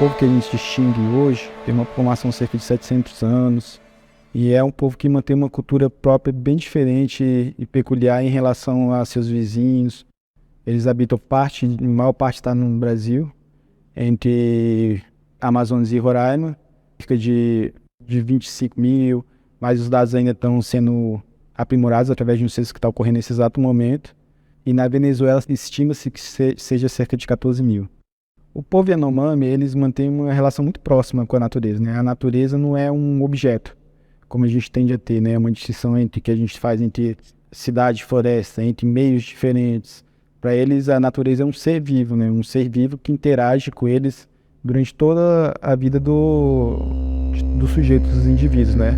povo que a gente distingue hoje tem uma população de cerca de 700 anos e é um povo que mantém uma cultura própria bem diferente e peculiar em relação a seus vizinhos. Eles habitam a maior parte está no Brasil, entre Amazonas e Roraima, cerca de 25 mil, mas os dados ainda estão sendo aprimorados através de um censo que está ocorrendo nesse exato momento. E na Venezuela estima-se que seja cerca de 14 mil. O povo Yanomami, eles mantêm uma relação muito próxima com a natureza, né? A natureza não é um objeto, como a gente tende a ter, né? Uma distinção que a gente faz entre cidade e floresta, entre meios diferentes. Para eles, a natureza é um ser vivo, né? Um ser vivo que interage com eles durante toda a vida dos sujeitos, dos indivíduos, né?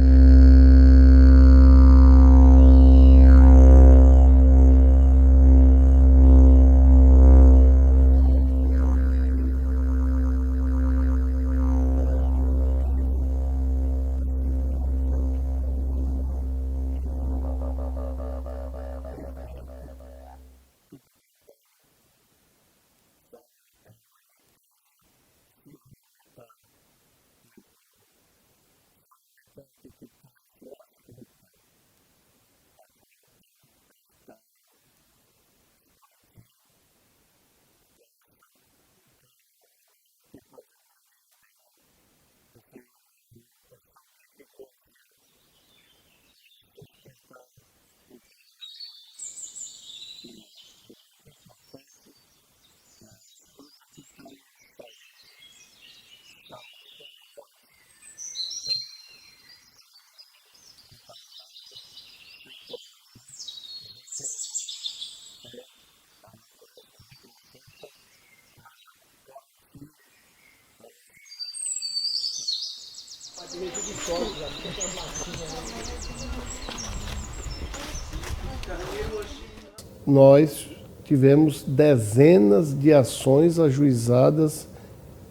Nós tivemos dezenas de ações ajuizadas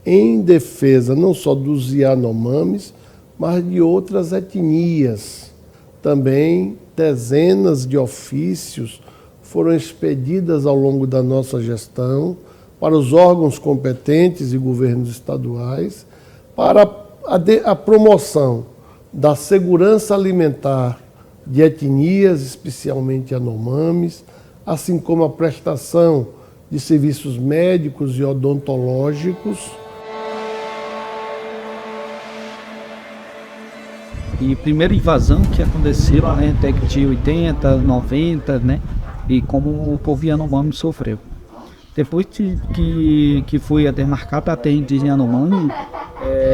em defesa não só dos Yanomamis, mas de outras etnias. Também dezenas de ofícios foram expedidas ao longo da nossa gestão para os órgãos competentes e governos estaduais para a promoção da segurança alimentar de etnias, especialmente Yanomamis, assim como a prestação de serviços médicos e odontológicos. E a primeira invasão que aconteceu, né, década de 80, 90, né, e como o povo Yanomami sofreu. Depois que foi demarcada a terra indígena Yanomami,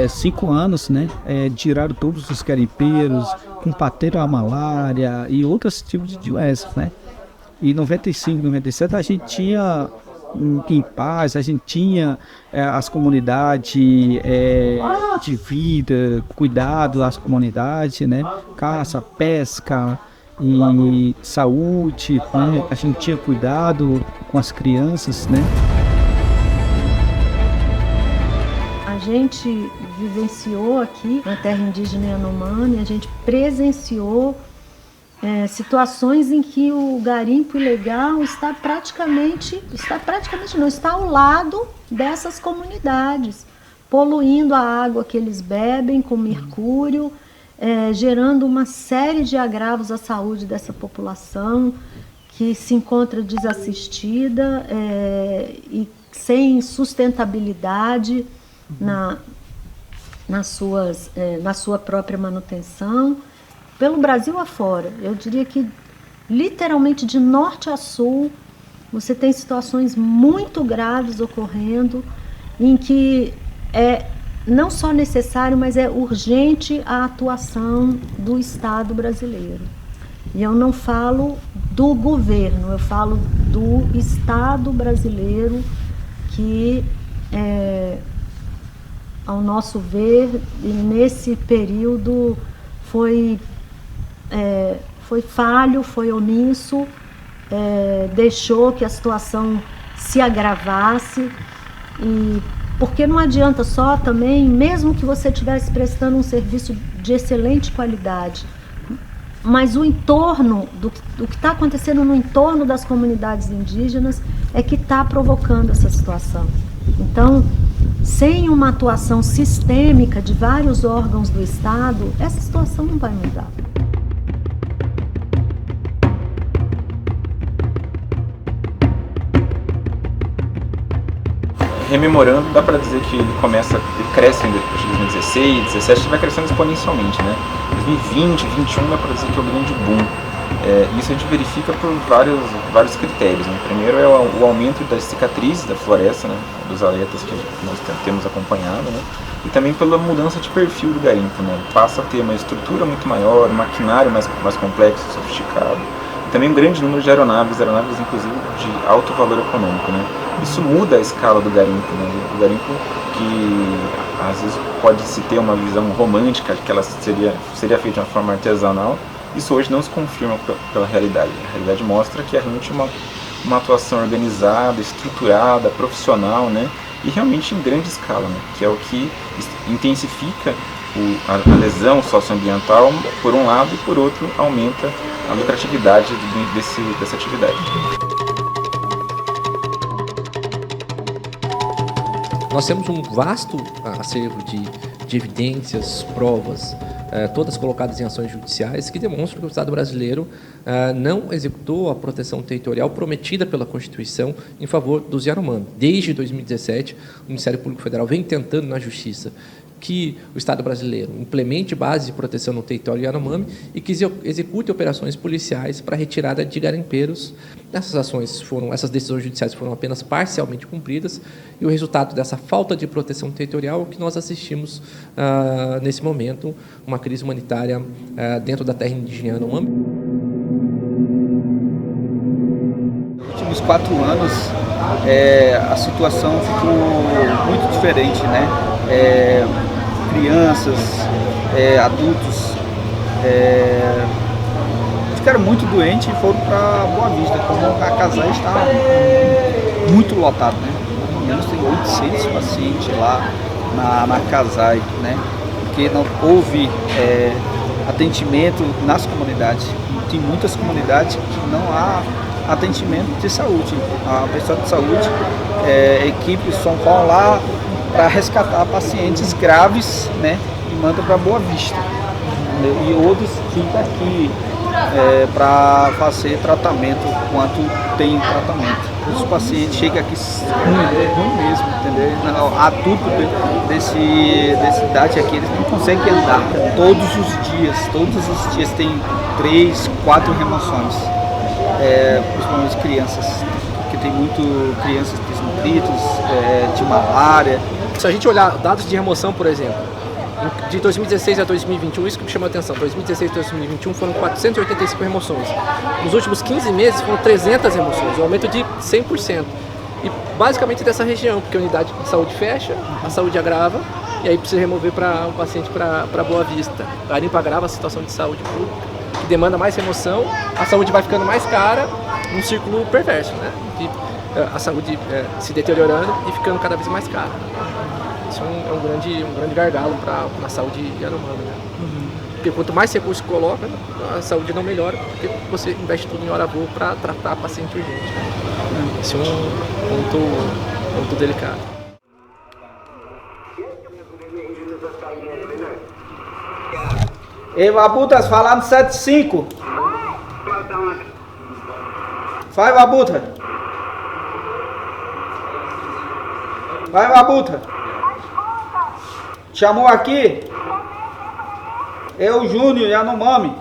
5 anos, né, tiraram todos os garimpeiros, combateram a malária e outros tipos de doenças, né. E em 95, 97 a gente tinha em paz, a gente tinha as comunidades de vida, cuidado das comunidades, né? Caça, pesca e saúde, né? A gente tinha cuidado com as crianças, né? A gente vivenciou aqui na terra indígena Yanomami, a gente presenciou situações em que o garimpo ilegal está ao lado dessas comunidades, poluindo a água que eles bebem com mercúrio, gerando uma série de agravos à saúde dessa população que se encontra desassistida e sem sustentabilidade na sua própria manutenção. Pelo Brasil afora, eu diria que literalmente de norte a sul, você tem situações muito graves ocorrendo, em que é não só necessário, mas é urgente a atuação do Estado brasileiro. E eu não falo do governo, eu falo do Estado brasileiro que, ao nosso ver, nesse período foi falho, foi omisso, deixou que a situação se agravasse, e porque não adianta só também, mesmo que você estivesse prestando um serviço de excelente qualidade, mas o entorno, do que está acontecendo no entorno das comunidades indígenas é que está provocando essa situação. Então, sem uma atuação sistêmica de vários órgãos do Estado, essa situação não vai mudar. Rememorando, dá para dizer que ele cresce em 2016, 2017, ele vai crescendo exponencialmente, né? 2020, 2021 dá para dizer que é o grande boom. Isso a gente verifica por vários critérios, né? Primeiro é o aumento das cicatrizes da floresta, né? Dos aletas que nós temos acompanhado, né? E também pela mudança de perfil do garimpo, né? Passa a ter uma estrutura muito maior, um maquinário mais complexo, sofisticado. E também um grande número de aeronaves inclusive de alto valor econômico, né? Isso muda a escala do garimpo, né? O garimpo que às vezes pode-se ter uma visão romântica, que ela seria feita de uma forma artesanal. Isso hoje não se confirma pela realidade. A realidade mostra que é realmente uma atuação organizada, estruturada, profissional, né? E realmente em grande escala, né? Que é o que intensifica a lesão socioambiental, por um lado, e por outro, aumenta a lucratividade dessa atividade. Nós temos um vasto acervo de evidências, provas, todas colocadas em ações judiciais, que demonstram que o Estado brasileiro não executou a proteção territorial prometida pela Constituição em favor dos Yanomami. Desde 2017, o Ministério Público Federal vem tentando na Justiça que o Estado brasileiro implemente bases de proteção no território Yanomami e que execute operações policiais para a retirada de garimpeiros. Essas decisões judiciais foram apenas parcialmente cumpridas, e o resultado dessa falta de proteção territorial é que nós assistimos nesse momento, uma crise humanitária dentro da terra indígena Yanomami. Nos últimos 4 anos, a situação ficou muito diferente, né? Crianças, adultos ficaram muito doentes e foram para Boa Vista, como a Casai está muito lotado, né? Pelo menos tem 800 pacientes lá na Casai, né? Porque não houve atendimento nas comunidades. Tem muitas comunidades que não há atendimento de saúde. A pessoa de saúde, equipes vão lá para resgatar pacientes graves, né, e manda para Boa Vista. E outros ficam aqui para fazer tratamento, quanto tem tratamento. Os pacientes chegam aqui ruim mesmo, entendeu? Adulto dessa idade aqui, eles não conseguem andar todos os dias tem 3, 4 remoções, principalmente crianças, que tem muito crianças desnutridas, de malária. Se a gente olhar dados de remoção, por exemplo, de 2016 a 2021, isso que me chamou a atenção, 2016 a 2021 foram 485 remoções. Nos últimos 15 meses foram 300 remoções, um aumento de 100%. E basicamente dessa região, porque a unidade de saúde fecha, a saúde agrava, e aí precisa remover um paciente para Boa Vista. A garimpo agrava a situação de saúde pública, que demanda mais remoção, a saúde vai ficando mais cara, um círculo perverso, né? A saúde se deteriorando e ficando cada vez mais cara. Isso é um grande gargalo para a saúde Yanomami, né? Porque quanto mais recursos coloca, a saúde não melhora, porque você investe tudo em hora boa para tratar paciente urgente, né? Isso é um ponto delicado. Ei, Vabutas, falar no 75. Vai, Vabuta. Vai, Vabuta. Chamou aqui? Eu, Júnior, Yanomami.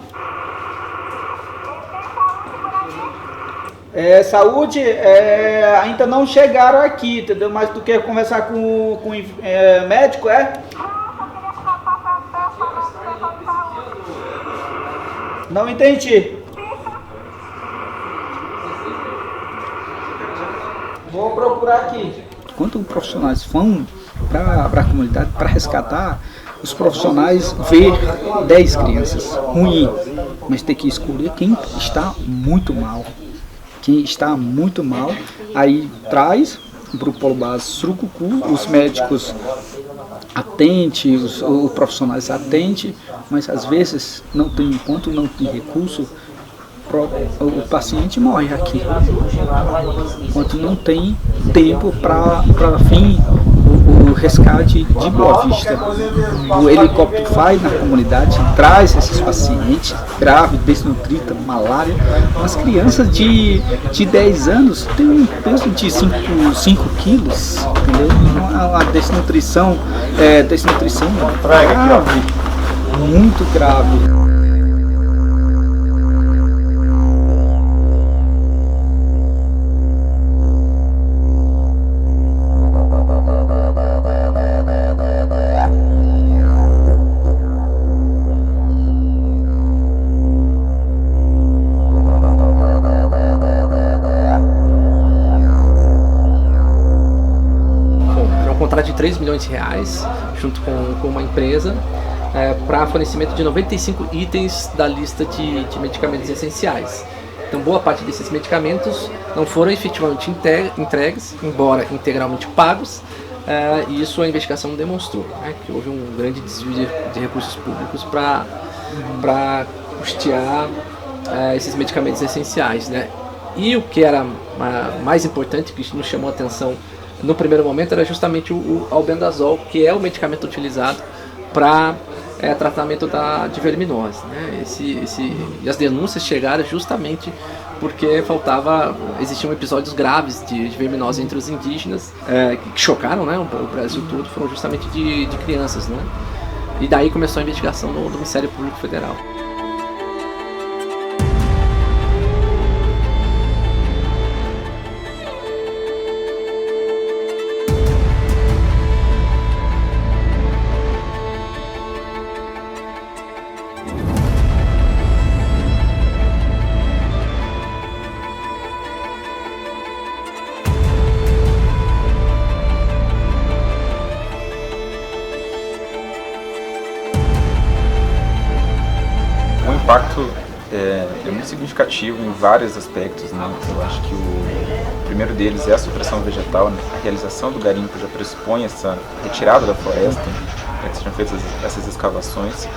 Saúde, ainda não chegaram aqui, entendeu? Mas tu quer conversar com médico, Não entendi. Vou procurar aqui. Quando os profissionais vão para a comunidade para resgatar, os profissionais vê 10 crianças ruim, mas tem que escolher quem está muito mal. Quem está muito mal, aí traz para o polo base Surucucu, os médicos atendem, os profissionais atendem, mas às vezes não tem ponto, não tem recurso, o paciente morre aqui, enquanto não tem tempo para fim o resgate de Boa Vista. O helicóptero vai na comunidade, traz esses pacientes graves, desnutridos, malária. As crianças de 10 anos têm um peso de 5 quilos, entendeu? A desnutrição grave, muito grave. De 3 milhões de reais, junto com uma empresa, para fornecimento de 95 itens da lista de medicamentos essenciais. Então, boa parte desses medicamentos não foram efetivamente entregues, embora integralmente pagos, e isso a investigação demonstrou, né, que houve um grande desvio de recursos públicos para custear esses medicamentos essenciais, né? E o que era mais importante, que nos chamou a atenção no primeiro momento, era justamente o albendazol, que é o medicamento utilizado para tratamento de verminose, né? E as denúncias chegaram justamente porque existiam episódios graves de verminose entre os indígenas, que chocaram, né, o Brasil todo, foram justamente de crianças, né? E daí começou a investigação do Ministério Público Federal. O impacto é muito significativo em vários aspectos, né? Eu acho que o primeiro deles é a supressão vegetal, né? A realização do garimpo já pressupõe essa retirada da floresta, para que sejam feitas essas escavações.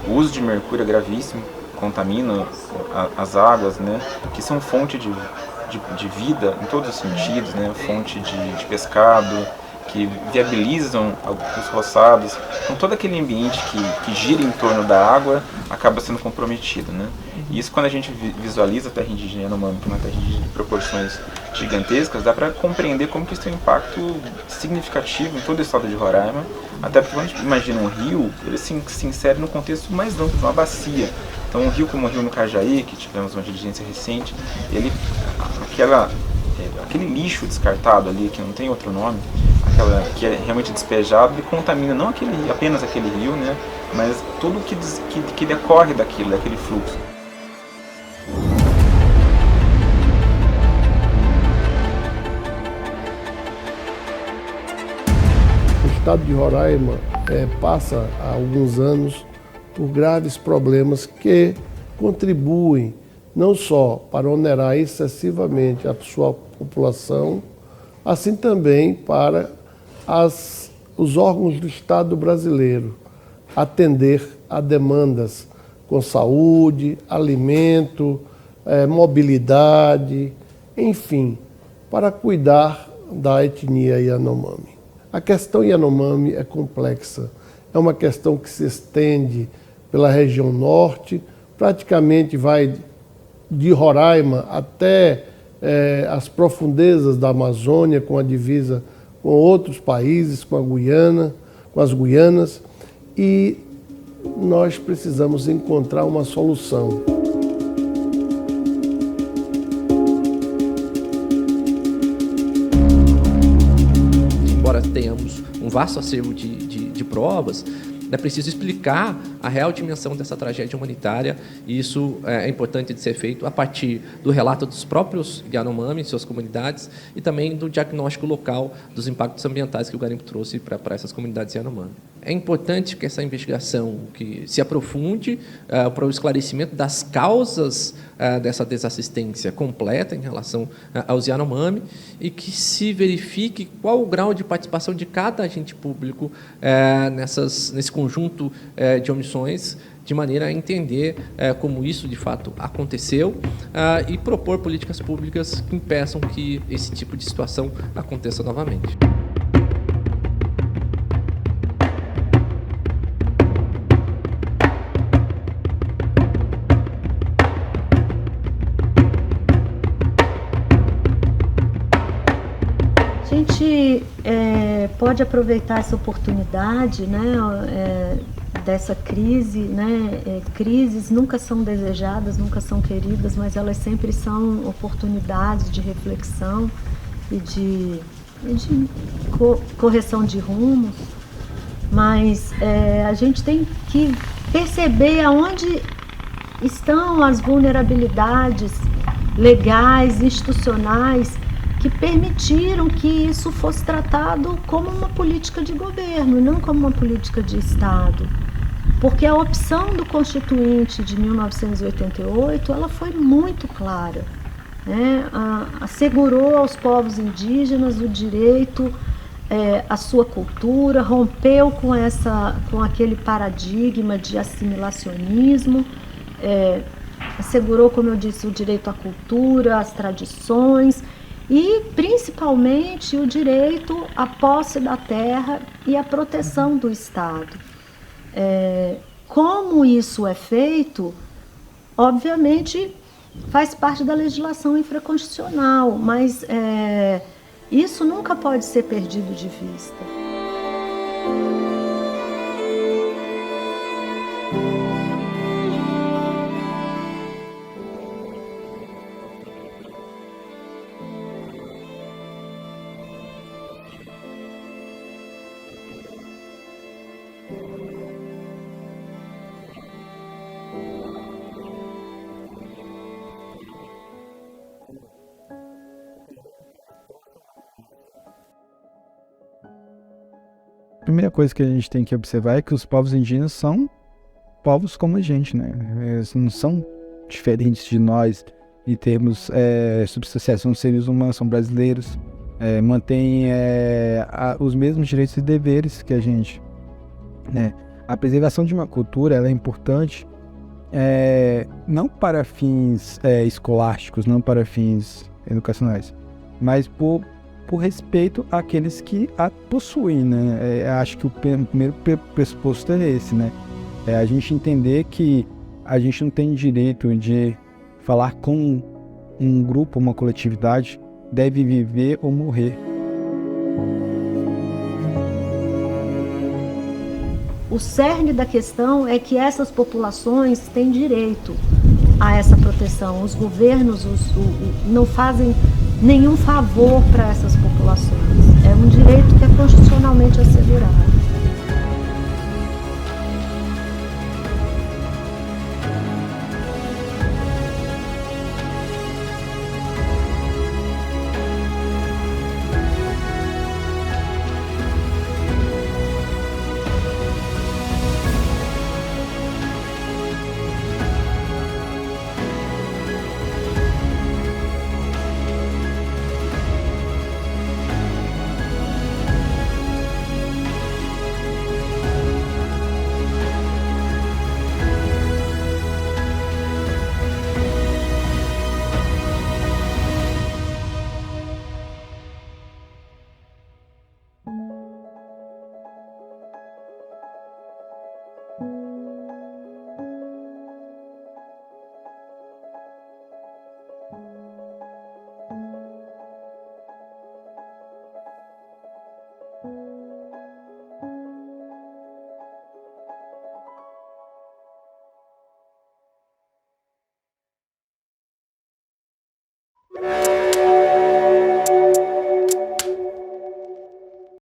O uso de mercúrio é gravíssimo, contamina as águas, né? Que são fonte de vida em todos os sentidos, né? Fonte de pescado, que viabilizam os roçados. Então todo aquele ambiente que gira em torno da água acaba sendo comprometido, né? E isso, quando a gente visualiza a terra indígena Yanomami, que é uma terra indígena de proporções gigantescas, dá para compreender como que isso tem um impacto significativo em todo o estado de Roraima, até porque quando a gente imagina um rio, ele se insere no contexto mais amplo de uma bacia. Então um rio como o rio Mucajaí, que tivemos uma diligência recente, aquele lixo descartado ali, que não tem outro nome, que é realmente despejado, e contamina não apenas aquele rio, né, mas tudo que decorre daquele fluxo. O estado de Roraima passa há alguns anos por graves problemas que contribuem não só para onerar excessivamente a sua população, assim também para os órgãos do Estado brasileiro atender a demandas com saúde, alimento, mobilidade, enfim, para cuidar da etnia Yanomami. A questão Yanomami é complexa, é uma questão que se estende pela região norte, praticamente vai de Roraima até as profundezas da Amazônia, com a divisa com outros países, com as Guianas, e nós precisamos encontrar uma solução. Embora tenhamos um vasto acervo de provas, é preciso explicar a real dimensão dessa tragédia humanitária, e isso é importante de ser feito a partir do relato dos próprios Yanomami, suas comunidades, e também do diagnóstico local dos impactos ambientais que o garimpo trouxe para essas comunidades Yanomami. É importante que essa investigação se aprofunde para o esclarecimento das causas dessa desassistência completa em relação aos Yanomami, e que se verifique qual o grau de participação de cada agente público nesse conjunto de omissões, de maneira a entender como isso de fato aconteceu e propor políticas públicas que impeçam que esse tipo de situação aconteça novamente. gente pode aproveitar essa oportunidade, né, dessa crise, né? Crises nunca são desejadas, nunca são queridas, mas elas sempre são oportunidades de reflexão e de correção de rumos. Mas a gente tem que perceber aonde estão as vulnerabilidades legais, institucionais, que permitiram que isso fosse tratado como uma política de governo, não como uma política de Estado. Porque a opção do Constituinte de 1988, ela foi muito clara, né? Assegurou aos povos indígenas o direito à sua cultura, rompeu com aquele paradigma de assimilacionismo, assegurou, como eu disse, o direito à cultura, às tradições e, principalmente, o direito à posse da terra e à proteção do Estado. Como isso é feito, obviamente, faz parte da legislação infraconstitucional, mas isso nunca pode ser perdido de vista. A primeira coisa que a gente tem que observar é que os povos indígenas são povos como a gente, né? Eles não são diferentes de nós em termos substanciação de seres humanos, são brasileiros, mantêm os mesmos direitos e deveres que a gente, né? A preservação de uma cultura ela é importante não para fins escolásticos, não para fins educacionais, mas por respeito àqueles que a possuem, né? Acho que o primeiro pressuposto é esse, né? A gente entender que a gente não tem direito de falar com um grupo, uma coletividade, deve viver ou morrer. O cerne da questão é que essas populações têm direito a essa proteção. Os governos não fazem nenhum favor para essas populações. É um direito que é constitucionalmente assegurado.